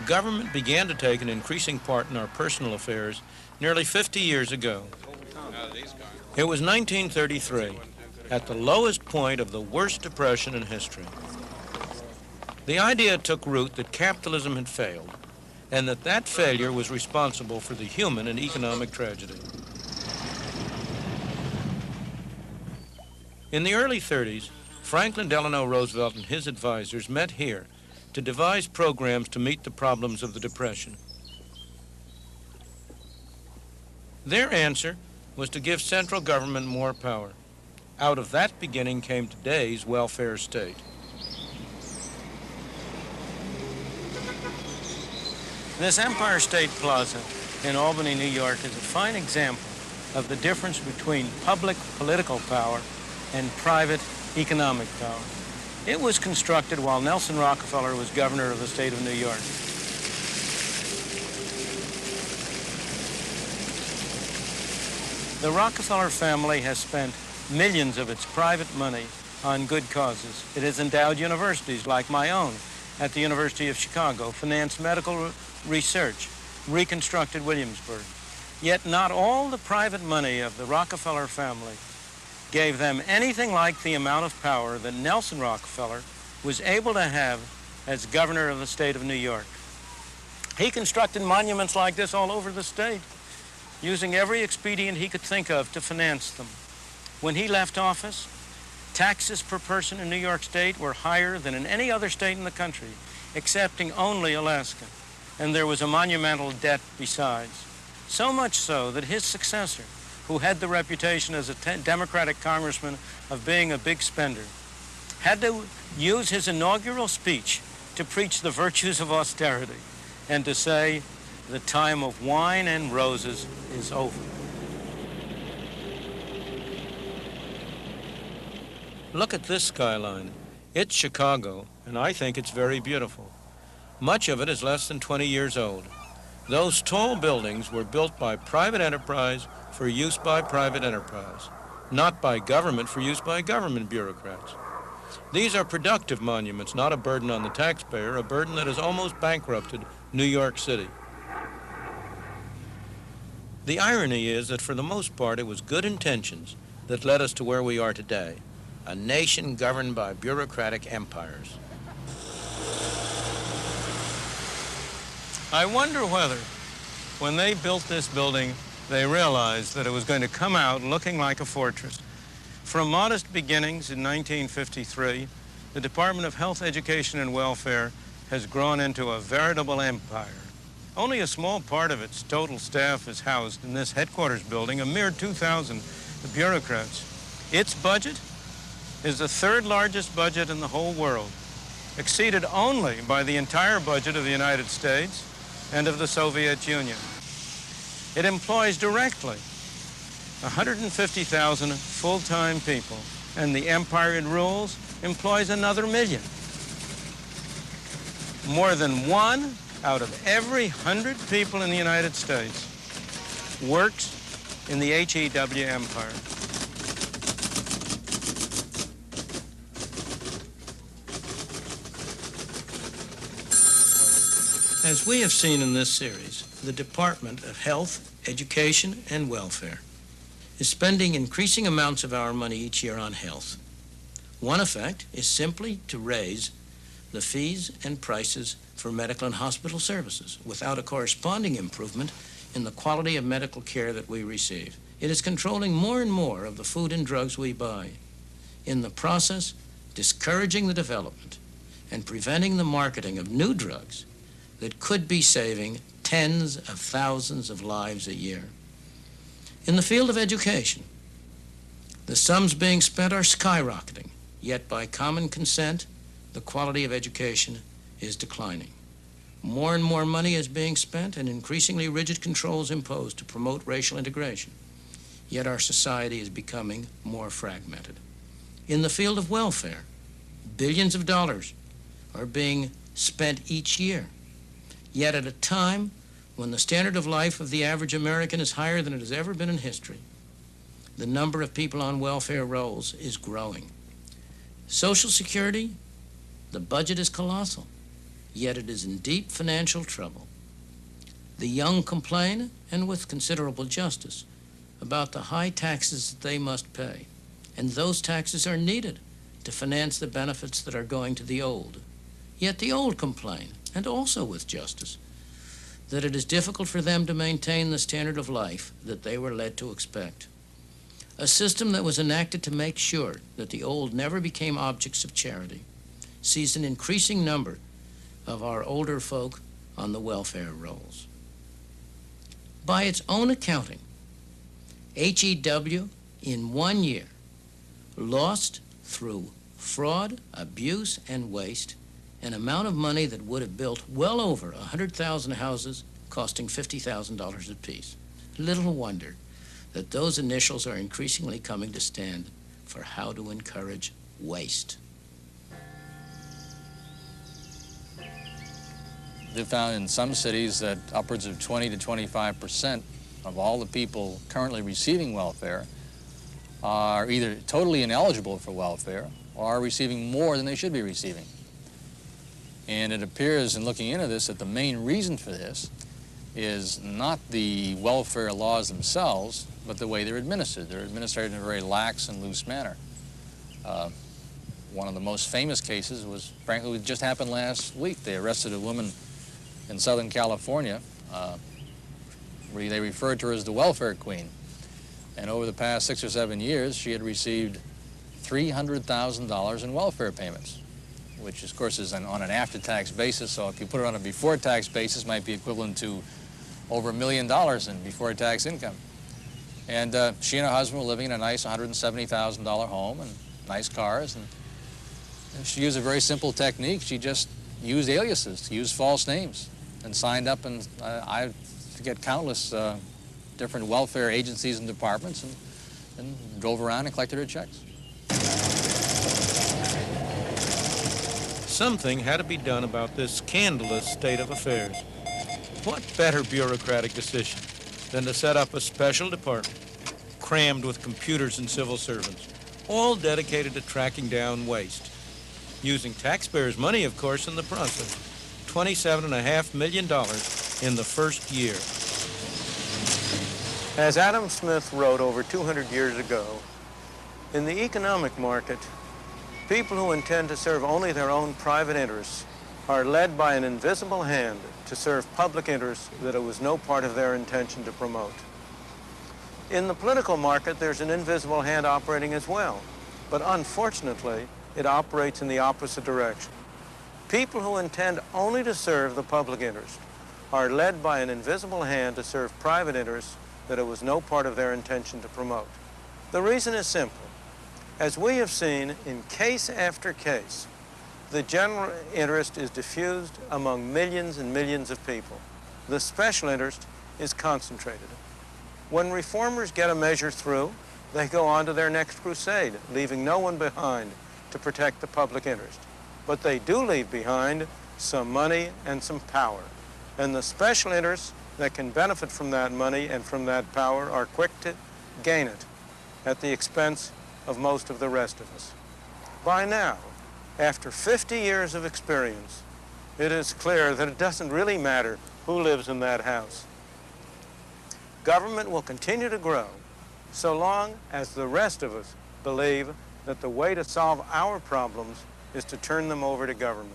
Government began to take an increasing part in our personal affairs nearly 50 years ago. It was 1933, at the lowest point of the worst depression in history. The idea took root that capitalism had failed, and that failure was responsible for the human and economic tragedy. In the early 30s, Franklin Delano Roosevelt and his advisors met here to devise programs to meet the problems of the Depression. Their answer was to give central government more power. Out of that beginning came today's welfare state. This Empire State Plaza in Albany, New York is a fine example of the difference between public political power and private economic power. It was constructed while Nelson Rockefeller was governor of the state of New York. The Rockefeller family has spent millions of its private money on good causes. It has endowed universities like my own at the University of Chicago, financed medical research, reconstructed Williamsburg. Yet not all the private money of the Rockefeller family gave them anything like the amount of power that Nelson Rockefeller was able to have as governor of the state of New York. He constructed monuments like this all over the state, using every expedient he could think of to finance them. When he left office, taxes per person in New York State were higher than in any other state in the country, excepting only Alaska. And there was a monumental debt besides. So much so that his successor, who had the reputation as a Democratic congressman of being a big spender, had to use his inaugural speech to preach the virtues of austerity and to say, the time of wine and roses is over. Look at this skyline. It's Chicago, and I think it's very beautiful. Much of it is less than 20 years old. Those tall buildings were built by private enterprise for use by private enterprise, not by government for use by government bureaucrats. These are productive monuments, not a burden on the taxpayer, a burden that has almost bankrupted New York City. The irony is that for the most part it was good intentions that led us to where we are today, a nation governed by bureaucratic empires. I wonder whether, when they built this building, they realized that it was going to come out looking like a fortress. From modest beginnings in 1953, the Department of Health, Education, and Welfare has grown into a veritable empire. Only a small part of its total staff is housed in this headquarters building, a mere 2,000 bureaucrats. Its budget is the third largest budget in the whole world, exceeded only by the entire budget of the United States and of the Soviet Union. It employs directly 150,000 full-time people, and the empire it rules employs another million. More than 1 out of every 100 people in the United States works in the HEW empire. As we have seen in this series, the Department of Health, Education, and Welfare is spending increasing amounts of our money each year on health. One effect is simply to raise the fees and prices for medical and hospital services without a corresponding improvement in the quality of medical care that we receive. It is controlling more and more of the food and drugs we buy. In the process, discouraging the development and preventing the marketing of new drugs that could be saving tens of thousands of lives a year. In the field of education, the sums being spent are skyrocketing, yet by common consent, the quality of education is declining. More and more money is being spent and increasingly rigid controls imposed to promote racial integration, yet our society is becoming more fragmented. In the field of welfare, billions of dollars are being spent each year. Yet at a time when the standard of life of the average American is higher than it has ever been in history, the number of people on welfare rolls is growing. Social Security, the budget is colossal. yet it is in deep financial trouble. The young complain, and with considerable justice, about the high taxes that they must pay, and those taxes are needed to finance the benefits that are going to the old. Yet the old complain, and also with justice, that it is difficult for them to maintain the standard of life that they were led to expect. A system that was enacted to make sure that the old never became objects of charity sees an increasing number of our older folk on the welfare rolls. By its own accounting, HEW in 1 year lost through fraud, abuse, and waste an amount of money that would have built well over 100,000 houses costing $50,000 apiece. Little wonder that those initials are increasingly coming to stand for how to encourage waste. They found in some cities that upwards of 20 to 25% of all the people currently receiving welfare are either totally ineligible for welfare or are receiving more than they should be receiving. And it appears in looking into this that the main reason for this is not the welfare laws themselves, but the way they're administered. They're administered in a very lax and loose manner. One of the most famous cases was, frankly, it just happened last week. They arrested a woman in Southern California where they referred to her as the welfare queen. And over the past 6 or 7 years, she had received $300,000 in welfare payments, which, of course, is on an after-tax basis. So if you put it on a before-tax basis, it might be equivalent to over $1 million in before-tax income. And she and her husband were living in a nice $170,000 home and nice cars. And she used a very simple technique. She just used aliases, used false names, and signed up, and I forget, countless different welfare agencies and departments, and drove around and collected her checks. Something had to be done about this scandalous state of affairs. What better bureaucratic decision than to set up a special department crammed with computers and civil servants, all dedicated to tracking down waste, using taxpayers' money, of course, in the process. $27.5 million in the first year. As Adam Smith wrote over 200 years ago, in the economic market, people who intend to serve only their own private interests are led by an invisible hand to serve public interests that it was no part of their intention to promote. In the political market, there's an invisible hand operating as well, but unfortunately, it operates in the opposite direction. People who intend only to serve the public interest are led by an invisible hand to serve private interests that it was no part of their intention to promote. The reason is simple. As we have seen in case after case, the general interest is diffused among millions and millions of people. The special interest is concentrated. When reformers get a measure through, they go on to their next crusade, leaving no one behind to protect the public interest. But they do leave behind some money and some power. And the special interests that can benefit from that money and from that power are quick to gain it at the expense of most of the rest of us. By now, after 50 years of experience, it is clear that it doesn't really matter who lives in that house. Government will continue to grow so long as the rest of us believe that the way to solve our problems is to turn them over to government.